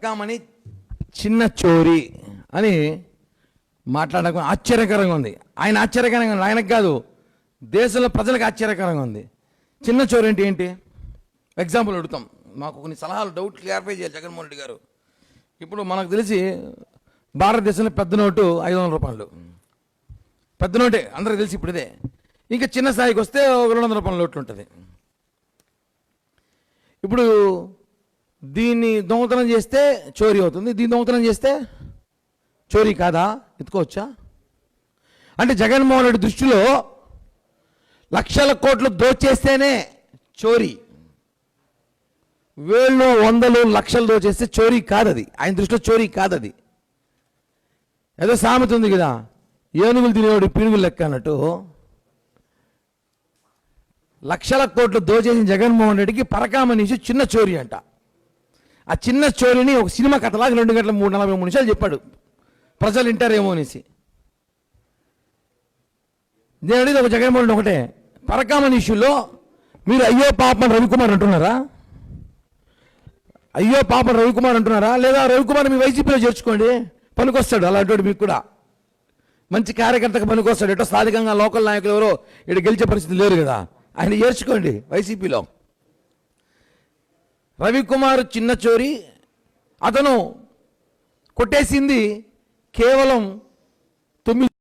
కామని చిన్న చోరీ అని మాట్లాడడం ఆశ్చర్యకరంగా ఉంది. ఆయన ఆశ్చర్యకరంగా ఉంది, ఆయనకు కాదు, దేశంలో ప్రజలకు ఆశ్చర్యకరంగా ఉంది. చిన్న చోరీ అంటే ఏంటి? ఎగ్జాంపుల్ అడుగుతాం, మాకు కొన్ని సలహాలు డౌట్ క్లారిఫై చేయాలి జగన్మోహన్ రెడ్డి గారు. ఇప్పుడు మనకు తెలిసి భారతదేశంలో పెద్ద నోటు 500 రూపాయలు, పెద్ద నోటే అందరికి తెలిసి ఇప్పుడు ఇదే. ఇంకా చిన్న స్థాయికి వస్తే 200 రూపాయల నోట్లు ఉంటుంది. ఇప్పుడు దీన్ని దొంగతనం చేస్తే చోరీ అవుతుంది, దీన్ని దొంగతనం చేస్తే చోరీ కాదా? ఎత్తుకోవచ్చా? అంటే జగన్మోహన్ రెడ్డి దృష్టిలో లక్షల కోట్లు దోచేస్తేనే చోరీ, వేళ్ళు వందలు లక్షలు దోచేస్తే చోరీ కాదది. ఆయన దృష్టిలో చోరీ కాదది. ఏదో సామెత ఉంది కదా, ఏనుగులు తినేవాడు పీనుగులు లెక్క అన్నట్టు. లక్షల కోట్లు దోచేసిన జగన్మోహన్ రెడ్డికి పరకామనిషి చిన్న చోరీ అంట. ఆ చిన్న చోరీని ఒక సినిమా కథలాగా 2 గంటల 43 నిమిషాలు చెప్పాడు, ప్రజలు వింటారేమో అనేసి. నేను అడిగింది ఒక జగన్మోహన్ రెడ్డి ఒకటే, పరకామనిషిలో మీరు అయ్యో పాపం రవికుమార్ అంటున్నారా? అయ్యో పాపం రవికుమార్ అంటున్నారా? లేదా రవికుమార్ మీ వైసీపీలో చేర్చుకోండి, పనికొస్తాడు. అలాంటి మీకు కూడా మంచి కార్యకర్తకు పనికొస్తాడు. ఎటో స్థానికంగా లోకల్ నాయకులు ఎవరో ఇటు గెలిచే పరిస్థితి లేరు కదా, ఆయన చేర్చుకోండి వైసీపీలో. రవికుమార్ చిన్న చోరీ, అతను కొట్టేసింది కేవలం 9